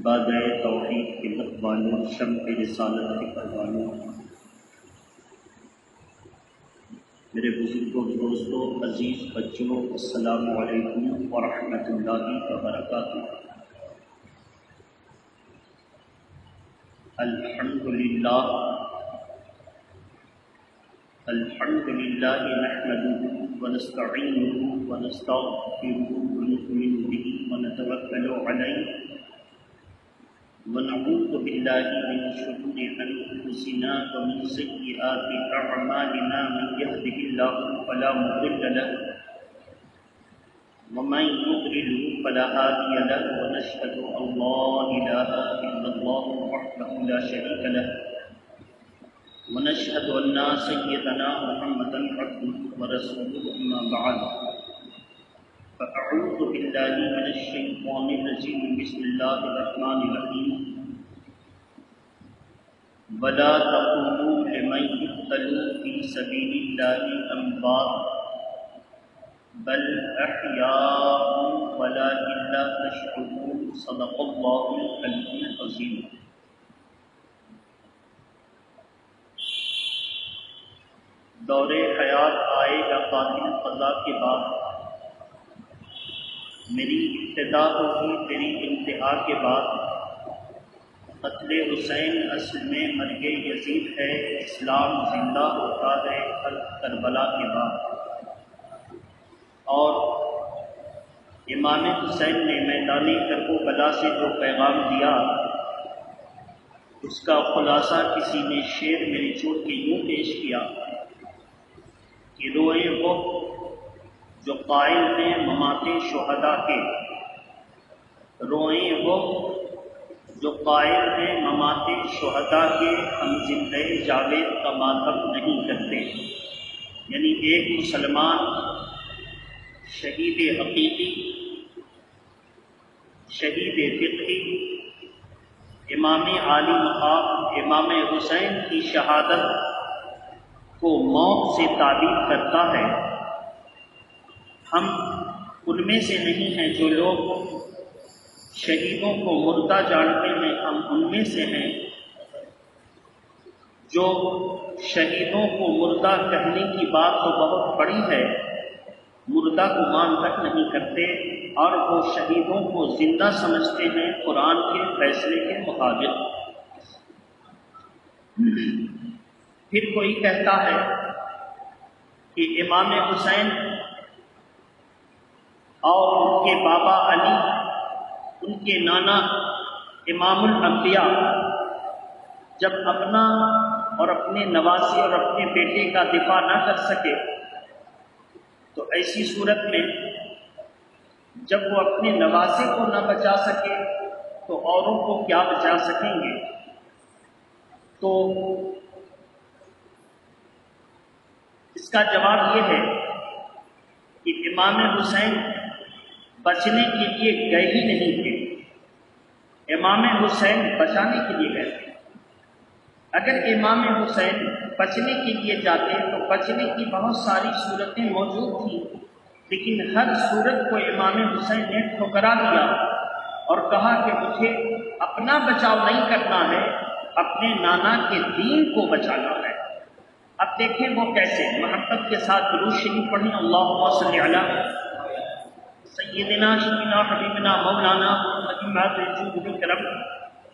بادۂ توحید کے متوالوں، شمع رسالت کے پروانوں، میرے بزرگوں، دوستوں، عزیز بچوں، السلام علیکم ورحمۃ اللہ وبرکاتہ۔ الحمدللہ نحمده ونستعینه ونستغفره ونؤمن به ونتوکل علیہ ونعوذ باللہ من شرور انفسنا ومن سیئات اعمالنا، من یهده اللہ فلا مضل له ومن یضلل فلا هادی له، ونشهد ان لا الہ الا اللہ وحدہ لا شریک له، ونشهد ان سیدنا محمدا عبده ورسوله، اما بعد فأعوذ بالله من الشيطان الرجيم، بسم الله الرحمن الرحيم، ولا تقولوا لمن يقتل في سبيل الله أموات بل أحياء ولكن لا تشعرون، صدق الله العلي العظيم۔ دور حیات آئے گا قاتل قضا کے بعد، میری ابتدا ہوگی تیری انتہا کے بعد۔ قتل حسین اصل میں مرگ یزید ہے، اسلام زندہ ہوتا ہے ہر کربلا کے بعد۔ اور امام حسین نے میدان کربلا سے جو پیغام دیا، اس کا خلاصہ کسی نے شعر میں نچوڑ کے یوں پیش کیا کہ روئے وہ جو قائل ہیں ممات شہداء کے، روئیں وہ جو قائل ہیں ممات شہداء کے، ہم زندہ جاوید کا ماتم نہیں کرتے۔ یعنی ایک مسلمان شہید حقیقی، شہید فقہی، امام عالی مقام امام حسین کی شہادت کو موت سے تعبیر کرتا ہے۔ ہم ان میں سے نہیں ہیں جو لوگ شہیدوں کو مردہ جانتے ہیں، ہم ان میں سے ہیں جو شہیدوں کو مردہ کہنے کی بات تو بہت بڑی ہے، مردہ کو مان تک نہیں کرتے، اور وہ شہیدوں کو زندہ سمجھتے ہیں قرآن کے فیصلے کے مطابق۔ پھر کوئی کہتا ہے کہ امام حسین اور ان کے بابا علی، ان کے نانا امام الانبیاء جب اپنا اور اپنے نواسے اور اپنے بیٹے کا دفاع نہ کر سکے تو ایسی صورت میں جب وہ اپنے نواسے کو نہ بچا سکے تو اوروں کو کیا بچا سکیں گے؟ تو اس کا جواب یہ ہے کہ امام حسین بچنے کے لیے گئے ہی نہیں تھے، امام حسین بچانے کے لیے گئے تھے۔ اگر امام حسین بچنے کے لیے جاتے تو بچنے کی بہت ساری صورتیں موجود تھیں، لیکن ہر صورت کو امام حسین نے ٹھکرا دیا اور کہا کہ مجھے اپنا بچاؤ نہیں کرنا ہے، اپنے نانا کے دین کو بچانا ہے۔ اب دیکھیں وہ کیسے، محبت کے ساتھ درود شریف پڑھیں، اللہم صلی علی سیدنا شفینا حبیبنا مولانا محمد ماذ الجود بالکرم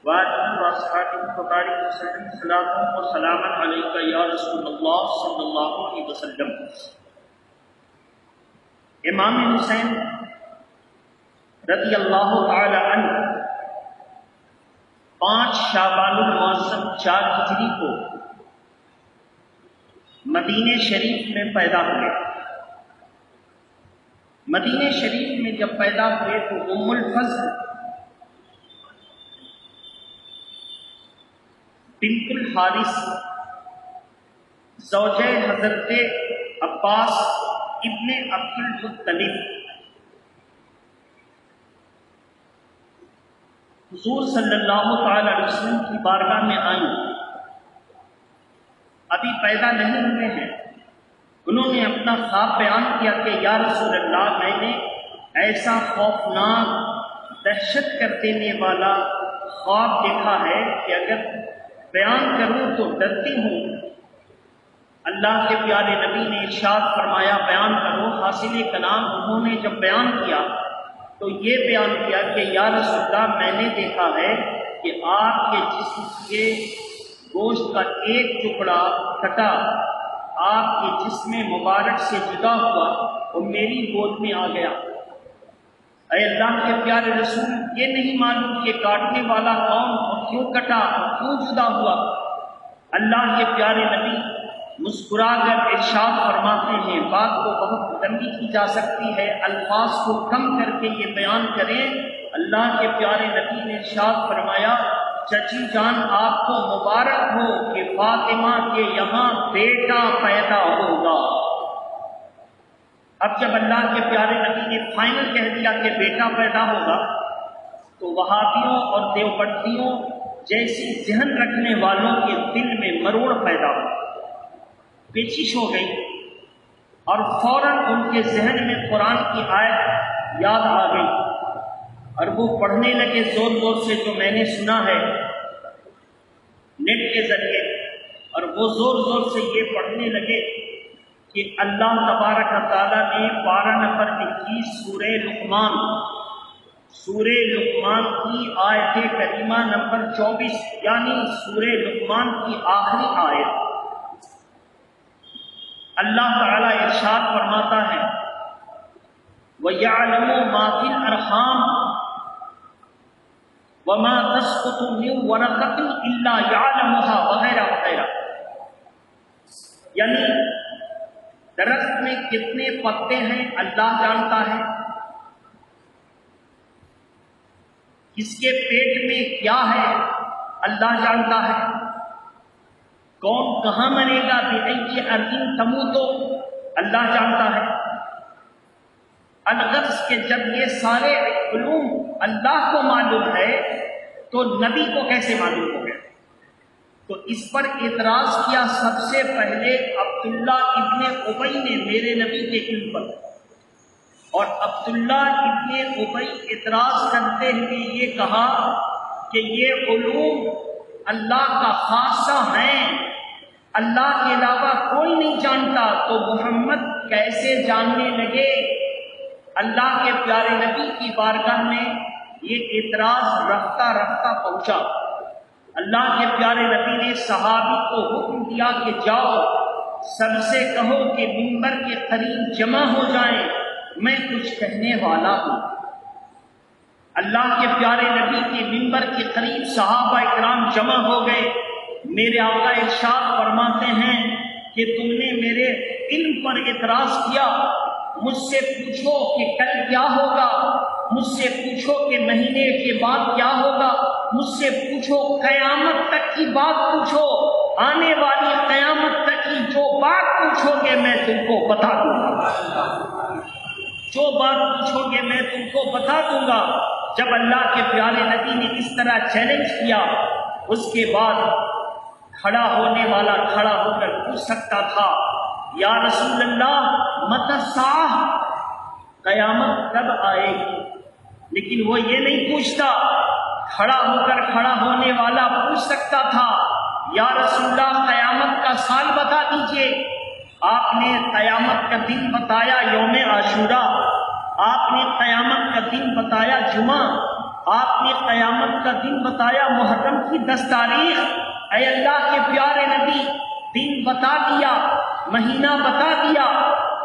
وآلہ وصحبہ وبارک وسلم، صلاۃ و سلام علیک یا رسول اللہ صلی اللہ علیہ وسلم۔ امام حسین رضی اللہ تعالی عنہ 5 شعبان المعظم 4 ہجری کو مدینہ شریف میں پیدا ہوئے۔ مدینہ شریف میں جب پیدا ہوئے تو ام الفضل بنت الحارث زوجہ حضرت عباس ابن عبد المطلب حضور صلی اللہ تعالی علیہ وسلم کی بارگاہ میں آئیں، ابھی پیدا نہیں ہوئے ہیں۔ انہوں نے اپنا خواب بیان کیا کہ یا رسول اللہ، میں نے ایسا خوفناک دہشت کر دینے والا خواب دیکھا ہے کہ اگر بیان کروں تو ڈرتی ہوں۔ اللہ کے پیارے نبی نے ارشاد فرمایا بیان کرو۔ حاصل کلام انہوں نے جب بیان کیا تو یہ بیان کیا کہ یا رسول اللہ میں نے دیکھا ہے کہ آپ کے جسم کے گوشت کا ایک ٹکڑا کٹا آپ کے جسم مبارک سے جدا ہوا اور میری گود میں آ گیا۔ اے اللہ کے پیارے رسول، یہ نہیں معلوم کہ کاٹنے والا کون اور کیوں کٹا اور کیوں جدا ہوا۔ اللہ کے پیارے نبی مسکرا کر ارشاد فرماتے ہیں، بات کو بہت لمبی کی جا سکتی ہے، الفاظ کو کم کر کے یہ بیان کریں۔ اللہ کے پیارے نبی نے ارشاد فرمایا، چچی جان آپ کو مبارک ہو کہ فاطمہ کے یہاں بیٹا پیدا ہوگا۔ اب جب اللہ کے پیارے نبی نے فائنل کہہ دیا کہ بیٹا پیدا ہوگا تو وہابیوں اور دیوبندیوں جیسی ذہن رکھنے والوں کے دل میں مروڑ پیدا ہو، پیچیش ہو گئی، اور فوراً ان کے ذہن میں قرآن کی آیت یاد آ گئی اور وہ پڑھنے لگے زور زور سے، جو میں نے سنا ہے نیٹ کے ذریعے، اور وہ زور زور سے یہ پڑھنے لگے کہ اللہ تبارک تعالیٰ نے 12 نمبر 21 سورہ لقمان کی آیت کریمہ نمبر 24 یعنی سورہ لقمان کی آخری آیت، اللہ تعالیٰ ارشاد فرماتا ہے وَيَعْلَمُ مَا فِي الْأَرْحَامِ وَمَا تَسْقُطُ مِنْ وَرَقَةٍ إِلَّا يَعْلَمُهَا وغیرہ وغیرہ، یعنی درخت میں کتنے پتے ہیں اللہ جانتا ہے، کس کے پیٹ میں کیا ہے اللہ جانتا ہے، کون کہاں مرے گا، بِأَيِّ أَرْضٍ تَمُوتُ اللہ جانتا ہے۔ الغرض کہ جب یہ سارے علوم اللہ کو معلوم ہے تو نبی کو کیسے معلوم ہو گیا؟ تو اس پر اعتراض کیا سب سے پہلے عبداللہ ابن ابی نے میرے نبی کے علم پر، اور عبداللہ ابن ابی اعتراض کرتے ہوئے یہ کہا کہ یہ علوم اللہ کا خاصہ ہیں، اللہ کے علاوہ کوئی نہیں جانتا، تو محمد کیسے جاننے لگے؟ اللہ کے پیارے نبی کی بارگاہ میں یہ اعتراض رفتہ رفتہ پہنچا۔ اللہ کے پیارے نبی نے صحابی کو حکم دیا کہ جاؤ سب سے کہو کہ منبر کے قریب جمع ہو جائیں، میں کچھ کہنے والا ہوں۔ اللہ کے پیارے نبی کے منبر کے قریب صحابہ اکرام جمع ہو گئے۔ میرے آقا ارشاد فرماتے ہیں کہ تم نے میرے علم پر اعتراض کیا، مجھ سے پوچھو کہ کل کیا ہوگا، مجھ سے پوچھو کہ مہینے کے بعد کیا ہوگا، مجھ سے پوچھو قیامت تک کی بات پوچھو، آنے والی قیامت تک کی جو بات پوچھو گے میں تم کو بتا دوں گا، جو بات پوچھو گے میں تم کو بتا دوں گا۔ جب اللہ کے پیارے نبی نے اس طرح چیلنج کیا، اس کے بعد کھڑا ہونے والا کھڑا ہو کر پوچھ سکتا تھا یا رسول اللہ متی الساعہ، قیامت کب آئے گی، لیکن وہ یہ نہیں پوچھتا۔ کھڑا ہو کر کھڑا ہونے والا پوچھ سکتا تھا یا رسول اللہ قیامت کا سال بتا دیجئے۔ آپ نے قیامت کا دن بتایا یوم عاشورہ، آپ نے قیامت کا دن بتایا جمعہ، آپ نے قیامت کا دن بتایا محرم کی 10 تاریخ۔ اے اللہ کے پیارے نبی، دن بتا دیا، مہینہ بتا دیا،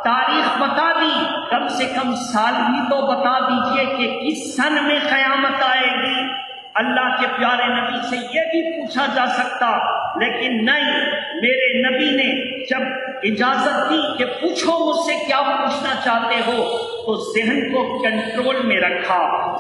تاریخ بتا دی، کم سے کم سال بھی تو بتا دیجئے کہ کس سن میں قیامت آئے گی۔ اللہ کے پیارے نبی سے یہ بھی پوچھا جا سکتا، لیکن نہیں، میرے نبی نے جب اجازت دی کہ پوچھو مجھ سے کیا پوچھنا چاہتے ہو، تو ذہن کو کنٹرول میں رکھا،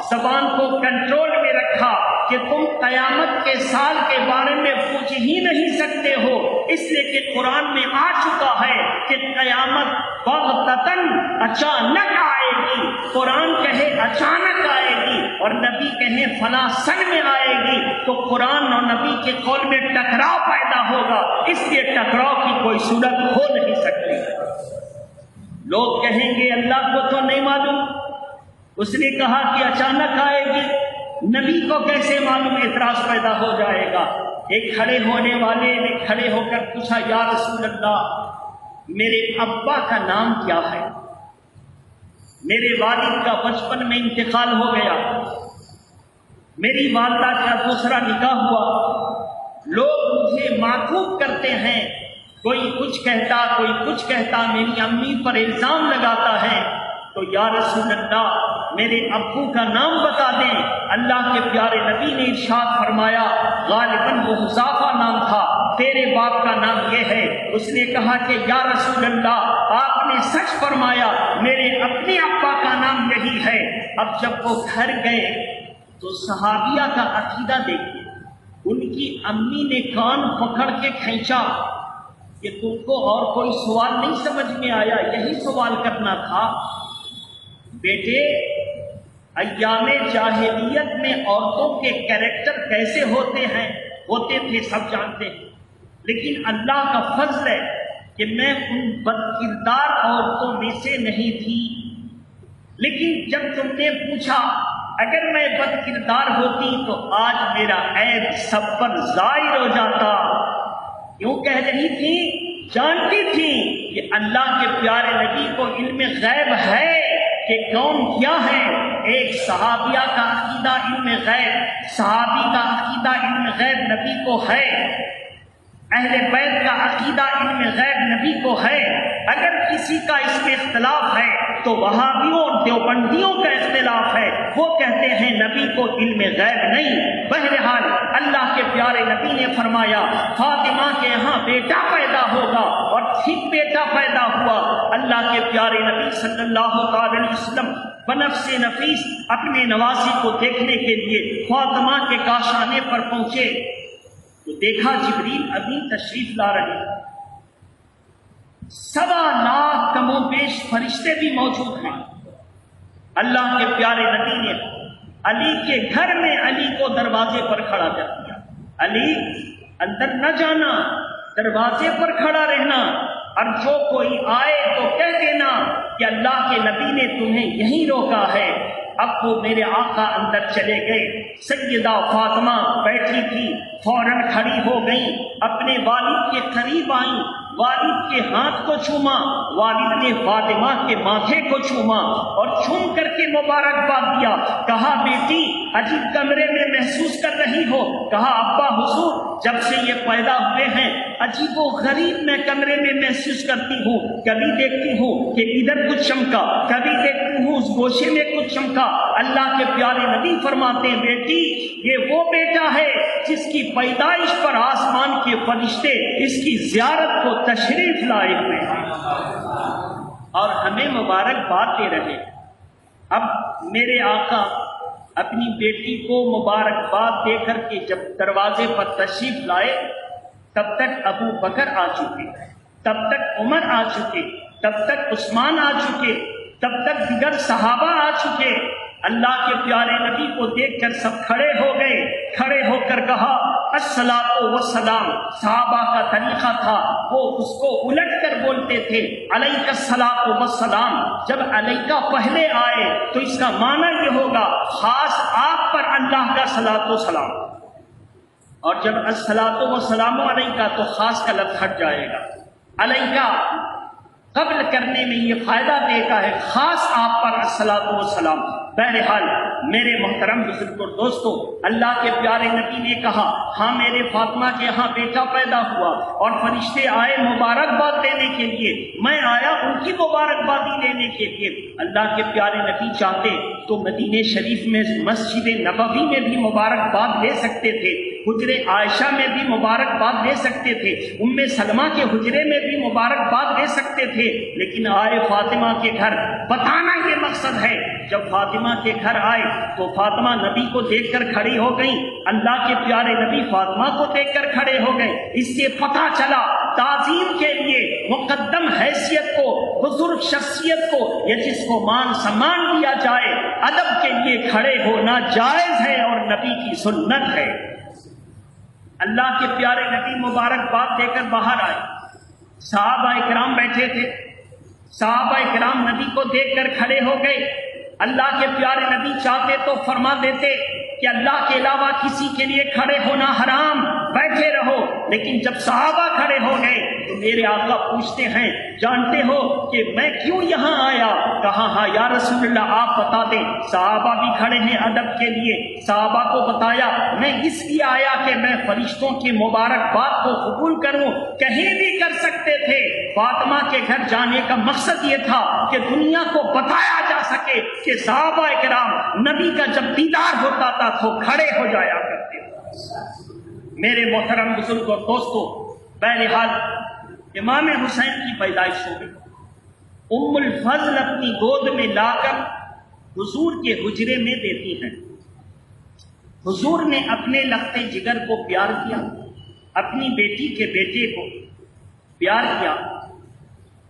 زبان کو کنٹرول میں رکھا کہ تم قیامت کے سال کے بارے میں پوچھ ہی نہیں سکتے ہو، اس لیے کہ قرآن میں آ چکا ہے کہ قیامت بغتتاً اچانک آئے گی۔ قرآن کہے اچانک آئے گی اور نبی کہے فلاں سن میں آئے گی، تو قرآن اور نبی کے قول میں ٹکراؤ پیدا ہوگا، اس لیے ٹکراؤ کی کوئی صورت ہو نہیں سکتی۔ لوگ کہیں گے اللہ کو تو نہیں معلوم، اس نے کہا کہ اچانک آئے گی، نبی کو کیسے معلوم اعتراض پیدا ہو جائے گا؟ ایک کھڑے ہونے والے نے کھڑے ہو کر پوچھا، یا رسول اللہ میرے ابا کا نام کیا ہے؟ میرے والد کا بچپن میں انتقال ہو گیا، میری والدہ کا دوسرا نکاح ہوا، لوگ مجھے معقوب کرتے ہیں، کوئی کچھ کہتا کوئی کچھ کہتا، میری امی پر الزام لگاتا ہے، تو یا رسول اللہ میرے ابو کا نام بتا دیں۔ اللہ کے پیارے نبی نے ارشاد فرمایا، غالباً وہ حذافہ نام تھا، تیرے باپ کا نام یہ ہے۔ اس نے کہا کہ یا رسول اللہ آپ نے سچ فرمایا، میرے اپنے ابا کا نام یہی ہے۔ اب جب وہ گھر گئے تو صحابیہ کا عقیدہ دیکھیں، ان کی امی نے کان پکڑ کے کھینچا کہ تم کو اور کوئی سوال نہیں سمجھ میں آیا، یہی سوال کرنا تھا؟ بیٹے ایام جاہلیت میں عورتوں کے کیریکٹر کیسے ہوتے تھے سب جانتے ہیں، لیکن اللہ کا فضل ہے کہ میں ان بد کردار عورتوں میں سے نہیں تھی۔ لیکن جب تم نے پوچھا اگر میں بد کردار ہوتی تو آج میرا عیب سب پر ظاہر ہو جاتا۔ کیوں کہہ رہی تھی؟ جانتی تھی کہ اللہ کے پیارے نبی کو علم غیب ہے کہ کون کیا ہے۔ ایک صحابیہ کا عقیدہ علم غیب، صحابی کا عقیدہ علم غیب نبی کو ہے، اہل بیت کا عقیدہ علم غیب نبی کو ہے۔ اگر کسی کا اس میں اختلاف ہے تو وہابیوں اور دیوبندیوں کا اختلاف ہے، وہ کہتے ہیں نبی کو علم غیب نہیں۔ بہرحال اللہ کے پیارے نبی نے فرمایا فاطمہ کے یہاں بیٹا پیدا ہوگا، اور ٹھیک بیٹا پیدا ہوا۔ اللہ کے پیارے نبی صلی اللہ تعالی علیہ وسلم بنفس نفیس اپنے نواسی کو دیکھنے کے لیے فاطمہ کے کاشانے پر پہنچے تو دیکھا جبریل ابھی تشریف لا رہے، 1.25 لاکھ کم و بیش فرشتے بھی موجود ہیں۔ اللہ کے پیارے نبی نے علی کے گھر میں علی کو دروازے پر کھڑا کر دیا، علی اندر نہ جانا، دروازے پر کھڑا رہنا، اور جو کوئی آئے تو کہہ دینا کہ اللہ کے نبی نے تمہیں یہیں روکا ہے۔ اب وہ میرے آقا اندر چلے گئے، سیدہ فاطمہ بیٹھی تھی، فوراً کھڑی ہو گئیں، اپنے والد کے قریب آئیں، والد کے ہاتھ کو چوما، والد نے فاطمہ کے ماتھے کو چوما اور چوم کر کے مبارکباد دیا۔ کہا بیٹی عجیب کمرے میں محسوس کر رہی ہو؟ کہا ابا حضور جب سے یہ پیدا ہوئے ہیں عجیب و غریب میں کمرے میں محسوس کرتی ہوں، کبھی دیکھتی ہوں کہ ادھر کچھ چمکا، کبھی دیکھتی ہوں اس گوشے میں کچھ چمکا۔ اللہ کے پیارے نبی فرماتے ہیں بیٹی یہ وہ بیٹا ہے جس کی پیدائش پر آسمان کے فرشتے اس کی زیارت کو تشریف لائے ہوئے ہیں اور ہمیں مبارکباد دے رہے۔ اب میرے آقا اپنی بیٹی کو مبارکباد دے کر کے جب دروازے پر تشریف لائے تب تک ابو بکر آ چکے، تب تک عمر آ چکے، تب تک عثمان آ چکے، تب تک دیگر صحابہ آ چکے۔ اللہ کے پیارے نبی کو دیکھ کر سب کھڑے ہو گئے، کھڑے ہو کر کہا الصلاۃ والسلام۔ صحابہ کا طریقہ تھا وہ اس کو الٹ کر بولتے تھے علیک الصلاۃ والسلام۔ جب علیک پہلے آئے تو اس کا معنی یہ ہوگا خاص آپ پر اللہ کا صلاۃ و سلام، اور جب الصلاۃ والسلام علیک تو خاص کا لفظ ہٹ جائے گا۔ علیک قبل کرنے میں یہ فائدہ دیتا ہے، خاص آپ پر الصلاۃ والسلام۔ بہرحال میرے محترم بزرگ اور دوستو، اللہ کے پیارے نبی نے کہا ہاں میرے فاطمہ کے ہاں بیٹا پیدا ہوا اور فرشتے آئے مبارکباد دینے کے لیے، میں آیا ان کی مبارکبادی دینے کے لیے۔ اللہ کے پیارے نبی چاہتے تو مدینہ شریف میں مسجد نبوی میں بھی مبارکباد لے سکتے تھے، حجرے عائشہ میں بھی مبارکباد دے سکتے تھے، ام سلمہ کے حجرے میں بھی مبارکباد دے سکتے تھے، لیکن آئے فاطمہ کے گھر۔ بتانا یہ مقصد ہے جب فاطمہ کے گھر آئے تو فاطمہ نبی کو دیکھ کر کھڑی ہو گئیں، اللہ کے پیارے نبی فاطمہ کو دیکھ کر کھڑے ہو گئے۔ اس سے پتہ چلا تعظیم کے لیے مقدم حیثیت کو، بزرگ شخصیت کو یا جس کو مان سمان دیا جائے، ادب کے لیے کھڑے ہونا جائز ہے اور نبی کی سنت ہے۔ اللہ کے پیارے نبی مبارکباد دے کر باہر آئے، صحابہ اکرام بیٹھے تھے، صحابہ اکرام نبی کو دیکھ کر کھڑے ہو گئے۔ اللہ کے پیارے نبی چاہتے تو فرما دیتے کہ اللہ کے علاوہ کسی کے لیے کھڑے ہونا حرام، بیٹھے رہو۔ لیکن جب صحابہ کھڑے ہو گئے تو میرے آقا پوچھتے ہیں جانتے ہو کہ میں کیوں یہاں آیا؟ کہا ہاں یا رسول اللہ آپ بتا دیں۔ صحابہ بھی کھڑے ہیں ادب کے لیے، صحابہ کو بتایا میں اس لیے آیا کہ میں فرشتوں کی مبارکباد کو قبول کروں، کہیں بھی کر سکتے تھے۔ فاطمہ کے گھر جانے کا مقصد یہ تھا کہ دنیا کو بتایا جا سکے کہ صحابہ کرام نبی کا جب دیدار ہوتا تھا تو کھڑے ہو جایا کرتے تھے۔ میرے محترم بزرگ اور دوستو، بہرحال امام حسین کی پیدائش ہو گئی۔ ام الفضل اپنی گود میں لا کر حضور کے حجرے میں دیتی ہیں۔ حضور نے اپنے لخت جگر کو پیار کیا، اپنی بیٹی کے بیٹے کو پیار کیا،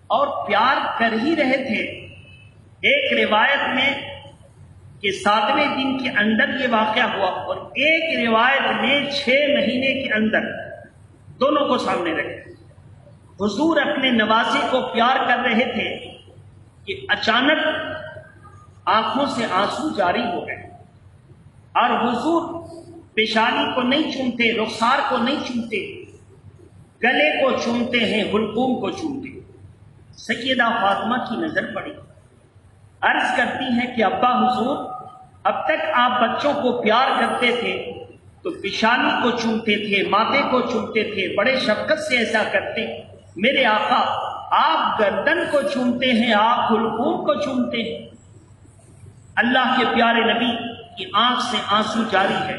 اور پیار کر ہی رہے تھے۔ ایک روایت میں کہ 7ویں دن کے اندر یہ واقعہ ہوا، اور ایک روایت میں 6 مہینے کے اندر، دونوں کو سامنے رکھے۔ حضور اپنے نواسے کو پیار کر رہے تھے کہ اچانک آنکھوں سے آنسو جاری ہو گئے، اور حضور پیشانی کو نہیں چومتے، رخسار کو نہیں چومتے، گلے کو چومتے ہیں، حلقوم کو چومتے۔ سیدہ فاطمہ کی نظر پڑی، عرض کرتی ہیں کہ ابا حضور اب تک آپ بچوں کو پیار کرتے تھے تو پیشانی کو چومتے تھے، ماتھے کو چومتے تھے، بڑے شفقت سے ایسا کرتے، میرے آقا آپ گردن کو چومتے ہیں، آپ حلقوم کو چومتے ہیں۔ اللہ کے پیارے نبی کی آنکھ سے آنسو جاری ہے،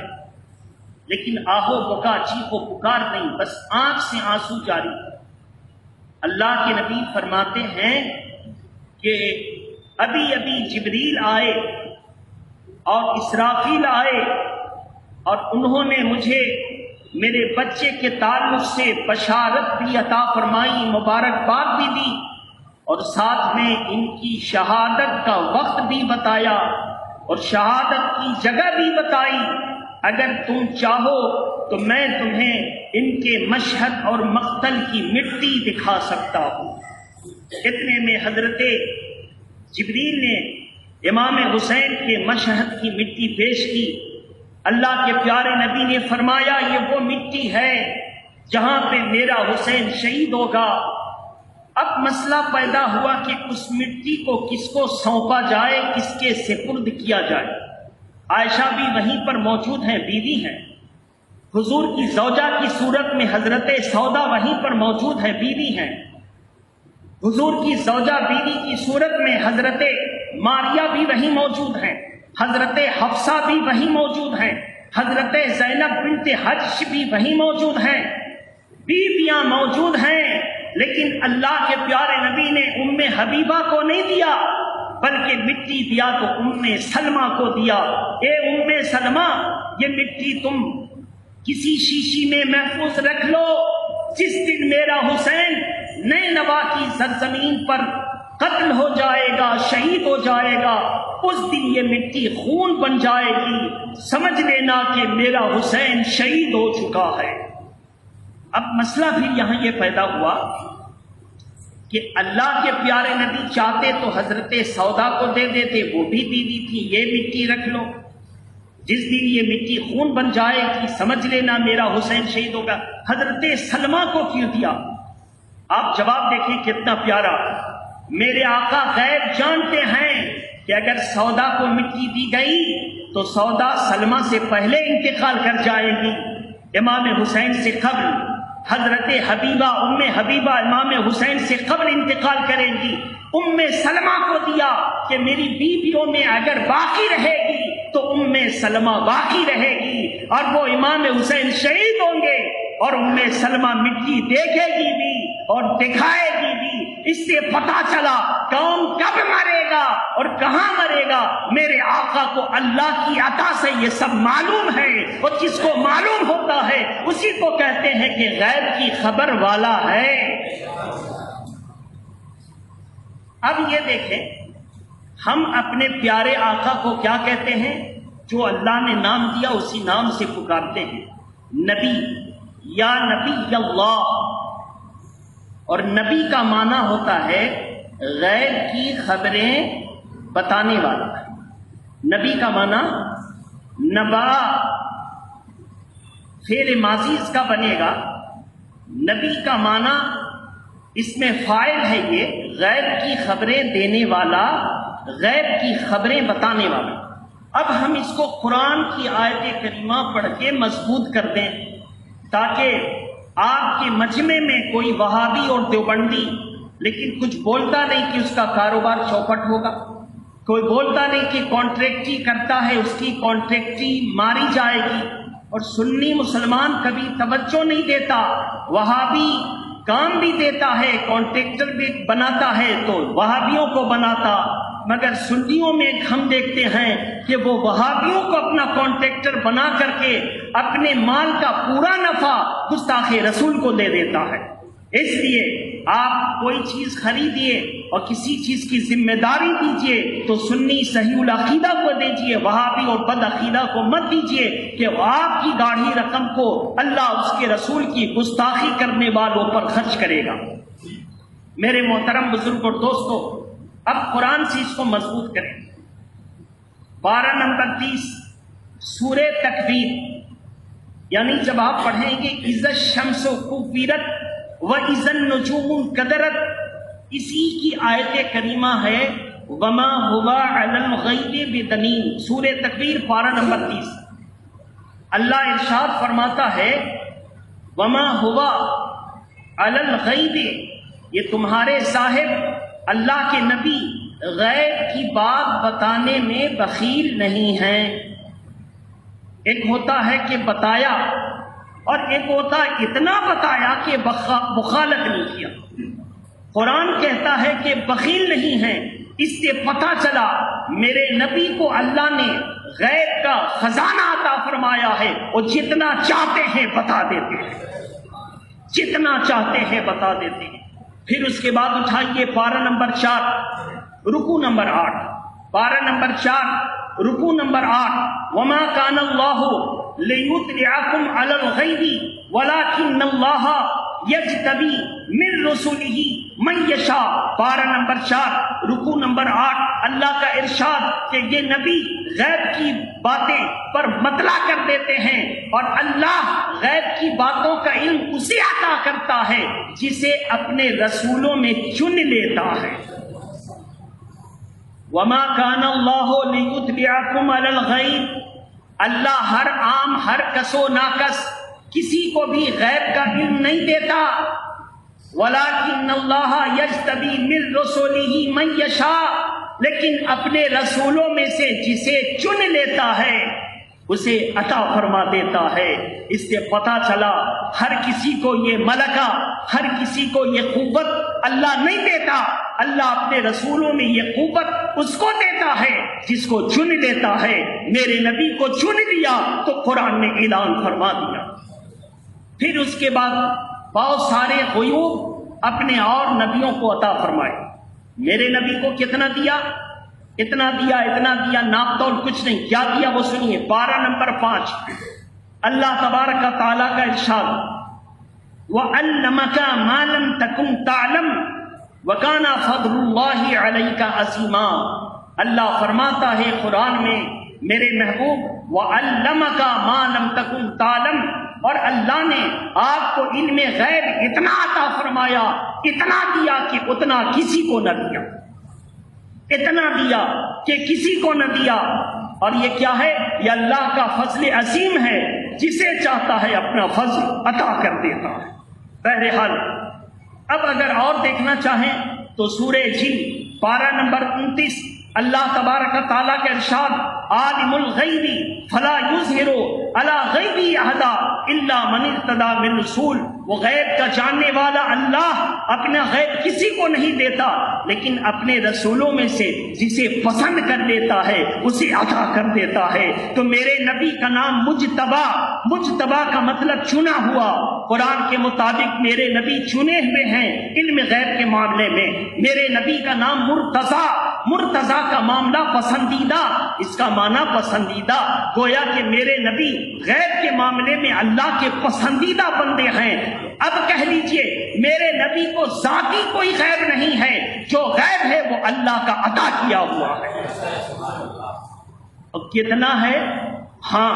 لیکن آہو بکا چیخو پکار نہیں، بس آنکھ سے آنسو جاری ہے۔ اللہ کے نبی فرماتے ہیں کہ ابھی ابھی جبریل آئے اور اسرافیل آئے، اور انہوں نے مجھے میرے بچے کے تعلق سے بشارت بھی عطا فرمائی، مبارکباد بھی دی، اور ساتھ میں ان کی شہادت کا وقت بھی بتایا اور شہادت کی جگہ بھی بتائی۔ اگر تم چاہو تو میں تمہیں ان کے مشہد اور مقتل کی مٹی دکھا سکتا ہوں۔ اتنے میں حضرت جبریل نے امام حسین کے مشہد کی مٹی پیش کی۔ اللہ کے پیارے نبی نے فرمایا یہ وہ مٹی ہے جہاں پہ میرا حسین شہید ہوگا۔ اب مسئلہ پیدا ہوا کہ اس مٹی کو کس کو سونپا جائے، کس کے سپرد کیا جائے۔ عائشہ بھی وہیں پر موجود ہیں، بیوی ہیں۔ حضور کی زوجہ کی صورت میں حضرت سودا وہیں پر موجود ہے، بیوی ہیں۔ حضور کی زوجہ بیوی کی صورت میں حضرت ماریہ بھی وہیں موجود ہیں، حضرت حفصہ بھی وہیں موجود ہیں، حضرت زینب بنت حجش بھی وہیں موجود ہیں، بیویاں موجود ہیں۔ لیکن اللہ کے پیارے نبی نے ام حبیبہ کو نہیں دیا، بلکہ مٹی دیا تو ام سلمہ کو دیا۔ اے ام سلمہ، یہ مٹی تم کسی شیشی میں محفوظ رکھ لو، جس دن میرا حسین نینوا کی سرزمین پر قتل ہو جائے گا، شہید ہو جائے گا، اس دن یہ مٹی خون بن جائے گی، سمجھ لینا کہ میرا حسین شہید ہو چکا ہے۔ اب مسئلہ بھی یہاں یہ پیدا ہوا کہ اللہ کے پیارے نبی چاہتے تو حضرت سودا کو دے دیتے، وہ بھی بیوی تھی، یہ مٹی رکھ لو، جس دن یہ مٹی خون بن جائے گی سمجھ لینا میرا حسین شہید ہوگا۔ حضرت سلمہ کو کیوں دیا؟ آپ جواب دیکھیں کتنا پیارا۔ میرے آقا غیب جانتے ہیں کہ اگر سودا کو مٹی دی گئی تو سودا سلمہ سے پہلے انتقال کر جائے گی، امام حسین سے قبل۔ حضرت حبیبہ ام حبیبہ امام حسین سے قبل انتقال کریں گی۔ ام سلمہ کو دیا کہ میری بیویوں میں اگر باقی رہے گی تو ام سلمہ باقی رہے گی، اور وہ امام حسین شہید ہوں گے، اور ام سلمہ مٹی دیکھے گی بھی اور دکھائے گی بھی۔ اس سے پتا چلا کون کب مرے گا اور کہاں مرے گا۔ میرے آقا کو اللہ کی عطا سے یہ سب معلوم ہے، اور جس کو معلوم ہوتا ہے اسی کو کہتے ہیں کہ غیب کی خبر والا ہے۔ اب یہ دیکھیں، ہم اپنے پیارے آقا کو کیا کہتے ہیں؟ جو اللہ نے نام دیا اسی نام سے پکارتے ہیں، نبی، یا نبی اللہ۔ اور نبی کا معنی ہوتا ہے غیب کی خبریں بتانے والا۔ نبی کا معنی نبا فعل ماضی اس کا بنے گا، نبی کا معنی اس میں فاعل ہے، یہ غیب کی خبریں دینے والا، غیب کی خبریں بتانے والا۔ اب ہم اس کو قرآن کی آیت کریمہ پڑھ کے مضبوط کر دیں تاکہ آپ کے مجمع میں کوئی وہابی اور دیوبندی لیکن کچھ بولتا نہیں کہ اس کا کاروبار چوپٹ ہوگا، کوئی بولتا نہیں کہ کانٹریکٹری کرتا ہے اس کی کانٹریکٹری ماری جائے گی، اور سنی مسلمان کبھی توجہ نہیں دیتا، وہابی کام بھی دیتا ہے، کانٹریکٹر بھی بناتا ہے تو وہابیوں کو بناتا، مگر سنیوں میں ہم دیکھتے ہیں کہ وہ وہابیوں کو اپنا کانٹریکٹر بنا کر کے اپنے مال کا پورا نفع گستاخ رسول کو دے دیتا ہے۔ اس لیے آپ کوئی چیز خریدیے اور کسی چیز کی ذمہ داری دیجیے تو سنی صحیح العقیدہ کو دیجیے، وہابی اور بد عقیدہ کو مت دیجیے کہ آپ کی گاڑھی رقم کو اللہ اس کے رسول کی گستاخی کرنے والوں پر خرچ کرے گا۔ میرے محترم بزرگ اور دوستو، اب قرآن سے اس کو مضبوط کریں۔ پارہ نمبر 30 سورہ تکویر، یعنی جب آپ پڑھیں گے اذا الشمس کوورت وَإِذَا النُّجُومُ انكَدَرَتْ، اسی کی آیت کریمہ ہے وَمَا هُوَ عَلَى الْغَيْبِ بِضَنِينٍ، سورہ تکویر پارہ نمبر 30۔ اللہ ارشاد فرماتا ہے وَمَا هُوَ عَلَى الْغَيْبِ، یہ تمہارے صاحب اللہ کے نبی غیب کی بات بتانے میں بخیل نہیں ہیں۔ ایک ہوتا ہے کہ بتایا اور ایک ہوتا اتنا بتایا کہ مخالف نہیں کیا۔ قرآن کہتا ہے کہ بخیل نہیں ہے، اس سے پتہ چلا میرے نبی کو اللہ نے غیب کا خزانہ عطا فرمایا ہے، اور جتنا چاہتے ہیں بتا دیتے ہیں، جتنا چاہتے ہیں بتا دیتے ہیں۔ پھر اس کے بعد اٹھائیے پارہ نمبر 4 رکوع نمبر 8، پارہ نمبر 4 رکوع نمبر 8، وما کان اللہ لیطلعکم علی الغیب ولکن اللہ یجتبی من رسلہ من یشاء، پارہ نمبر 4 رکوع نمبر 8۔ اللہ کا ارشاد کہ یہ نبی غیب کی باتیں پر مطلع کر دیتے ہیں، اور اللہ غیب کی باتوں کا علم اسے عطا کرتا ہے جسے اپنے رسولوں میں چن لیتا ہے۔ وما کان اللہ لیطلعکم علی الغیب، اللہ ہر عام ہر کس و ناکس کسی کو بھی غیب کا علم نہیں دیتا، ولیکن اللہ یجتبی من رسولہ من یشاء، لیکن اپنے رسولوں میں سے جسے چن لیتا ہے اسے عطا فرما دیتا ہے۔ اس سے پتہ چلا ہر کسی کو یہ ملکہ، ہر کسی کو یہ قوت اللہ نہیں دیتا، اللہ اپنے رسولوں میں یہ قوت اس کو دیتا ہے جس کو چن لیتا ہے۔ میرے نبی کو چن لیا تو قرآن نے اعلان فرما دیا۔ پھر اس کے بعد بہت سارے غیوب اپنے اور نبیوں کو عطا فرمائے۔ میرے نبی کو کتنا دیا؟ اتنا دیا، اتنا دیا، ناپ تول کچھ نہیں۔ کیا دیا وہ سنیے، پارہ نمبر 5 اللہ تبارک و تعالیٰ کا ارشاد وَعَلَّمَكَ مَا لَمْ تَكُنْ تَعْلَمْ وَكَانَ فَضْلُ اللَّهِ عَلَيْكَ عَظِيمًا۔ اللہ فرماتا ہے قرآن میں میرے محبوب وَعَلَّمَكَ مَا لَمْ تَكُنْ تَعْلَمْ، اور اللہ نے آپ کو علم غیب اتنا عطا فرمایا، اتنا دیا کہ اتنا کسی کو نہ دیا، اتنا دیا کہ کسی کو نہ دیا۔ اور یہ کیا ہے؟ یہ اللہ کا فضل عظیم ہے، جسے چاہتا ہے اپنا فضل عطا کر دیتا ہے۔ بہرحال اب اگر اور دیکھنا چاہیں تو سورہ جن پارہ نمبر 29 اللہ تبارک و تعالیٰ کا ارشاد عالم الغیب فلا یظہر علی غیبہ احدا الا من ارتضی من رسول، وہ غیب کا جاننے والا اللہ اپنا غیب کسی کو نہیں دیتا، لیکن اپنے رسولوں میں سے جسے پسند کر لیتا ہے اسے عطا کر دیتا ہے۔ تو میرے نبی کا نام مجتبی، مجتبی کا مطلب چنا ہوا۔ قرآن کے مطابق میرے نبی چنے ہوئے ہیں علم غیب کے معاملے میں۔ میرے نبی کا نام مرتضی، مرتضی کا معاملہ پسندیدہ، اس کا معنی پسندیدہ، گویا کہ میرے نبی غیب کے معاملے میں اللہ کے پسندیدہ بندے ہیں۔ اب کہہ لیجئے میرے نبی کو ذاتی کوئی غیب نہیں ہے، جو غیب ہے وہ اللہ کا عطا کیا ہوا ہے۔ اب کتنا ہے؟ ہاں،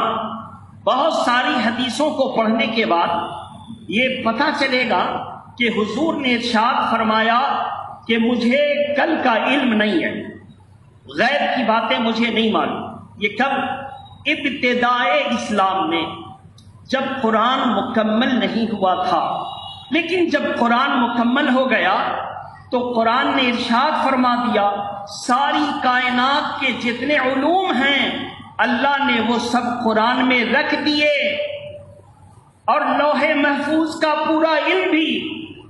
بہت ساری حدیثوں کو پڑھنے کے بعد یہ پتہ چلے گا کہ حضور نے ارشاد فرمایا کہ مجھے کل کا علم نہیں ہے، غیب کی باتیں مجھے نہیں معلوم۔ یہ کب؟ ابتدائے اسلام میں، جب قرآن مکمل نہیں ہوا تھا۔ لیکن جب قرآن مکمل ہو گیا تو قرآن نے ارشاد فرما دیا ساری کائنات کے جتنے علوم ہیں اللہ نے وہ سب قرآن میں رکھ دیے، اور لوح محفوظ کا پورا علم بھی۔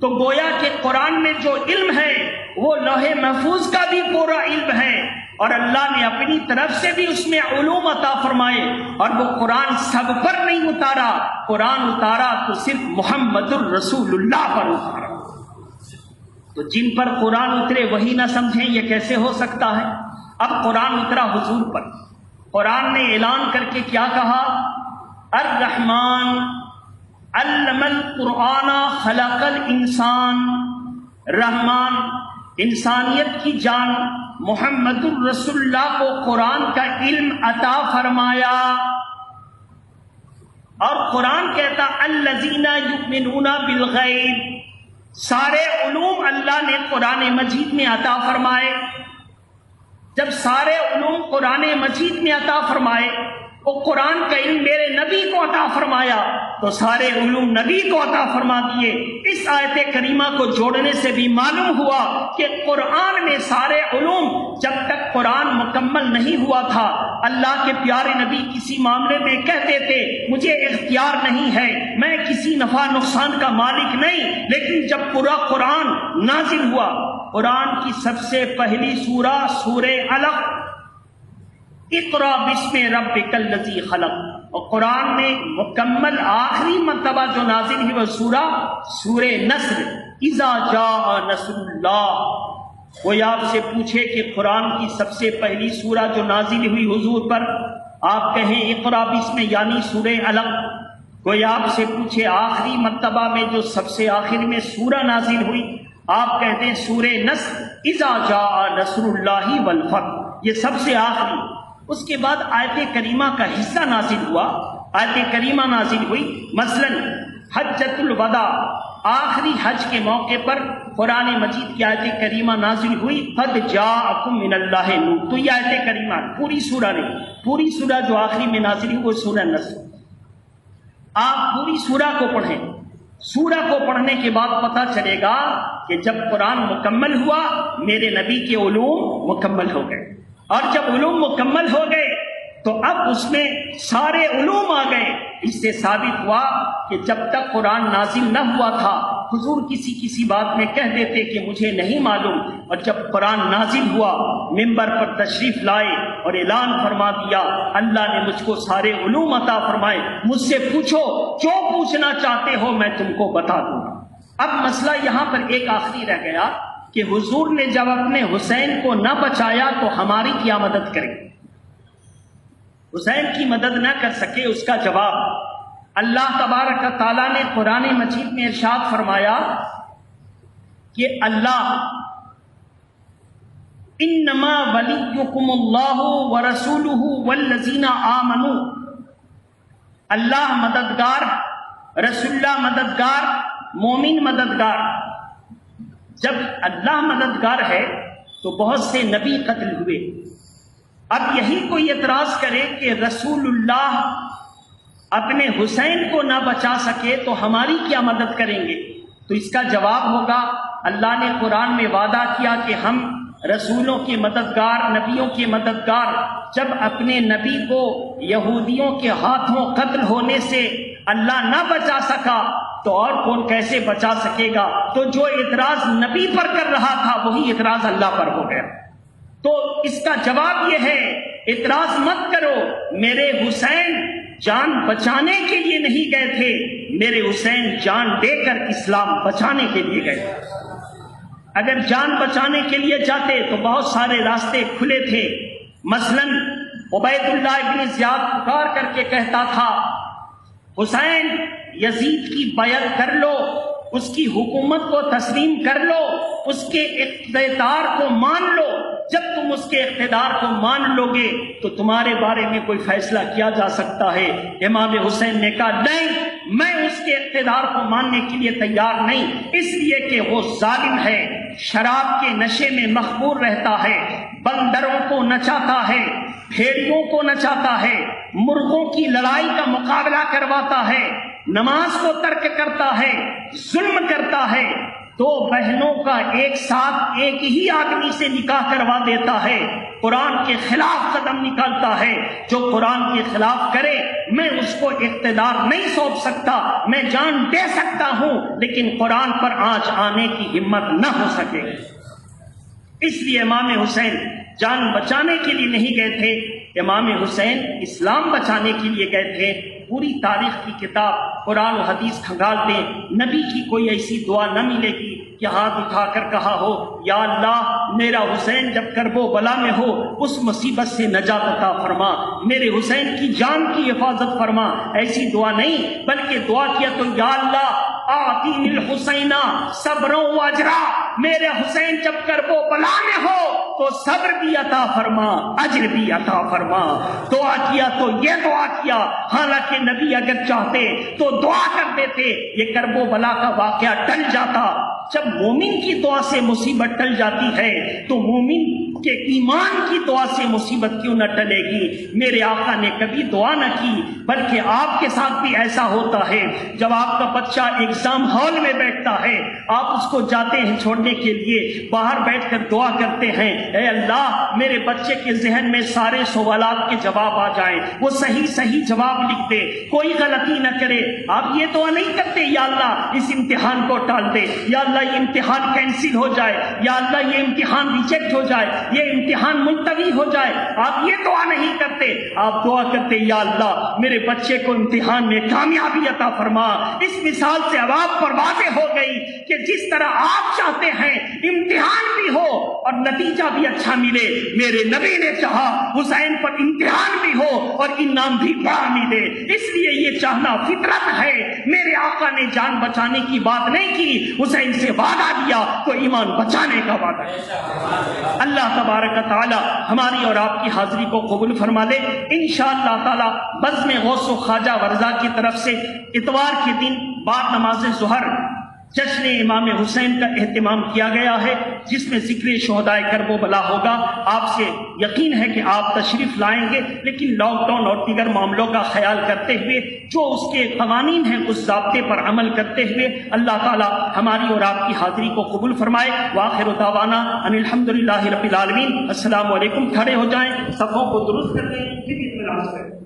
تو گویا کہ قرآن میں جو علم ہے وہ لوح محفوظ کا بھی پورا علم ہے، اور اللہ نے اپنی طرف سے بھی اس میں علوم عطا فرمائے، اور وہ قرآن سب پر نہیں اتارا، قرآن اتارا تو صرف محمد الرسول اللہ پر اتارا۔ تو جن پر قرآن اترے وہی نہ سمجھیں، یہ کیسے ہو سکتا ہے؟ اب قرآن اترا حضور پر، قرآن نے اعلان کر کے کیا کہا؟ الرحمن علم القرآن خلق الانسان، رحمان انسانیت کی جان محمد الرسول اللہ کو قرآن کا علم عطا فرمایا۔ اور قرآن کہتا الذین یؤمنون بالغیب، سارے علوم اللہ نے قرآن مجید میں عطا فرمائے۔ جب سارے علوم قرآن مجید میں عطا فرمائے، وہ قرآن کا علم میرے نبی کو عطا فرمایا، تو سارے علوم نبی کو عطا فرما دیے۔ اس آیت کریمہ کو جوڑنے سے بھی معلوم ہوا کہ قرآن میں سارے علوم، جب تک قرآن مکمل نہیں ہوا تھا اللہ کے پیارے نبی کسی معاملے میں کہتے تھے مجھے اختیار نہیں ہے، میں کسی نفع نقصان کا مالک نہیں، لیکن جب پورا قرآن نازل ہوا، قرآن کی سب سے پہلی سورہ سورہ علق، اقرا بسم ربک الذی خلق، اور قرآن میں مکمل آخری مرتبہ جو نازل ہوئی وہ سورہ نصر، اذا جاء نصر اللہ۔ کوئی آپ سے پوچھے کہ قرآن کی سب سے پہلی سورہ جو نازل ہوئی حضور پر، آپ کہیں اقرا بسم یعنی سورہ علق۔ کوئی آپ سے پوچھے آخری مرتبہ میں جو سب سے آخر میں سورہ نازل ہوئی، آپ کہتے ہیں سورہ نصر، اذا جاء نصر اللہ والفتح، یہ سب سے آخری۔ اس کے بعد آیت کریمہ کا حصہ نازل ہوا، آیت کریمہ نازل ہوئی، مثلا حجۃ الوداع، آخری حج کے موقع پر قرآن مجید کی آیت کریمہ نازل ہوئی، قد جاءکم من اللہ نور۔ تو یہ آیت کریمہ پوری سورہ نہیں، پوری سورہ جو آخری میں نازل ہوئی وہ سورہ نصر۔ آپ پوری سورہ کو پڑھیں، سورہ کو پڑھنے کے بعد پتہ چلے گا کہ جب قرآن مکمل ہوا میرے نبی کے علوم مکمل ہو گئے، اور جب علوم مکمل ہو گئے تو اب اس میں سارے علوم آ گئے۔ اس سے ثابت ہوا کہ جب تک قرآن نازل نہ ہوا تھا حضور کسی بات میں کہہ دیتے کہ مجھے نہیں معلوم، اور جب قرآن نازل ہوا ممبر پر تشریف لائے اور اعلان فرما دیا اللہ نے مجھ کو سارے علوم عطا فرمائے، مجھ سے پوچھو جو پوچھنا چاہتے ہو میں تم کو بتا دوں گا۔ اب مسئلہ یہاں پر ایک آخری رہ گیا کہ حضور نے جب اپنے حسین کو نہ بچایا تو ہماری کیا مدد کریں؟ حسین کی مدد نہ کر سکے، اس کا جواب اللہ تبارک تعالیٰ نے قرآن مجید میں ارشاد فرمایا کہ اللہ انما ولیکم اللہ ورسولہ والذین آمنوا، اللہ مددگار، رسول اللہ مددگار، مومن مددگار۔ جب اللہ مددگار ہے تو بہت سے نبی قتل ہوئے، اب یہی کوئی اعتراض کرے کہ رسول اللہ اپنے حسین کو نہ بچا سکے تو ہماری کیا مدد کریں گے؟ تو اس کا جواب ہوگا اللہ نے قرآن میں وعدہ کیا کہ ہم رسولوں کے مددگار، نبیوں کے مددگار۔ جب اپنے نبی کو یہودیوں کے ہاتھوں قتل ہونے سے اللہ نہ بچا سکا تو اور کون کیسے بچا سکے گا؟ تو جو اعتراض نبی پر کر رہا تھا وہی اعتراض اللہ پر ہو گیا۔ تو اس کا جواب یہ ہے اعتراض مت کرو، میرے حسین جان بچانے کے لیے نہیں گئے تھے، میرے حسین جان دے کر اسلام بچانے کے لیے گئے۔ اگر جان بچانے کے لیے جاتے تو بہت سارے راستے کھلے تھے۔ مثلا عبید اللہ ابن زیاد پکار کر کے کہتا تھا حسین یزید کی بیعت کر لو، اس کی حکومت کو تسلیم کر لو، اس کے اقتدار کو مان لو، جب تم اس کے اقتدار کو مان لو گے تو تمہارے بارے میں کوئی فیصلہ کیا جا سکتا ہے۔ امام حسین نے کہا نہیں، میں اس کے اقتدار کو ماننے کے لیے تیار نہیں، اس لیے کہ وہ ظالم ہے، شراب کے نشے میں مخمور رہتا ہے، بندروں کو نچاتا ہے، بھیڑیوں کو نچاتا ہے، مرغوں کی لڑائی کا مقابلہ کرواتا ہے، نماز کو ترک کرتا ہے، ظلم کرتا ہے، دو بہنوں کا ایک ساتھ ایک ہی آدمی سے نکاح کروا دیتا ہے، قرآن کے خلاف قدم نکالتا ہے۔ جو قرآن کے خلاف کرے میں اس کو اقتدار نہیں سونپ سکتا، میں جان دے سکتا ہوں لیکن قرآن پر آنچ آنے کی ہمت نہ ہو سکے۔ اس لیے امام حسین جان بچانے کے لیے نہیں گئے تھے، امام حسین اسلام بچانے کے لیے گئے تھے۔ پوری تاریخ کی کتاب قرآن و حدیث کھنگال دیں، نبی کی کوئی ایسی دعا نہ ملے گی کہ ہاتھ اٹھا کر کہا ہو یا اللہ میرا حسین جب کرب و بلا میں ہو اس مصیبت سے نجات عطا فرما، میرے حسین کی جان کی حفاظت فرما، ایسی دعا نہیں، بلکہ دعا کیا تو یا اللہ آتینی الحسین صبر و اجرا، میرے حسین جب کرب و بلا میں ہو تو صبر بھی عطا فرما، اجر بھی عطا فرما۔ دعا کیا تو یہ دعا کیا، حالانکہ نبی اگر چاہتے تو دعا کر دیتے، یہ کرب و بلا کا واقعہ ٹل جاتا۔ جب مومن کی دعا سے مصیبت ٹل جاتی ہے تو مومن کے ایمان کی دعا سے مصیبت کیوں نہ ٹلے گی؟ میرے آقا نے کبھی دعا نہ کی، بلکہ آپ کے ساتھ بھی ایسا ہوتا ہے، جب آپ کا بچہ ایگزام ہال میں بیٹھتا ہے، آپ اس کو جاتے ہیں چھوڑنے کے لیے، باہر بیٹھ کر دعا کرتے ہیں، اے اللہ میرے بچے کے ذہن میں سارے سوالات کے جواب آ جائیں، وہ صحیح جواب لکھ دے، کوئی غلطی نہ کرے۔ آپ یہ دعا نہیں کرتے یا اللہ اس امتحان کو ٹال دے، یا اللہ یہ امتحان کینسل ہو جائے، یا اللہ یہ امتحان ریجیکٹ ہو جائے، یہ امتحان ملتوی ہو جائے، آپ یہ دعا نہیں کرتے، آپ دعا کرتے یا اللہ میرے بچے کو امتحان میں کامیابی عطا فرما۔ اس مثال سے اب آپ پر واضح ہو گئی کہ جس طرح آپ چاہتے ہیں امتحان بھی ہو اور نتیجہ بھی اچھا ملے، میرے نبی نے چاہا حسین پر امتحان بھی ہو اور انعام بھی بڑا ملے، اس لیے یہ چاہنا فطرت ہے۔ میرے آقا نے جان بچانے کی بات نہیں کی، حسین سے وعدہ دیا تو ایمان بچانے کا وعدہ ہے۔ اللہ تبارک تعالی ہماری اور آپ کی حاضری کو قبول فرما لے۔ انشاءاللہ تعالی بزم غوث و خواجہ ورزا کی طرف سے اتوار کے دن بعد نماز ظہر جشن امام حسین کا اہتمام کیا گیا ہے، جس میں ذکر شہدائے کرب و بلا ہوگا۔ آپ سے یقین ہے کہ آپ تشریف لائیں گے، لیکن لاک ڈاؤن اور دیگر معاملوں کا خیال کرتے ہوئے جو اس کے قوانین ہیں اس ضابطے پر عمل کرتے ہوئے اللہ تعالی ہماری اور آپ کی حاضری کو قبول فرمائے۔ وآخر دعوانا ان الحمدللہ رب العالمین۔ السلام علیکم۔ کھڑے ہو جائیں، صفوں کو درست کر دیں، پھر اطمینان سے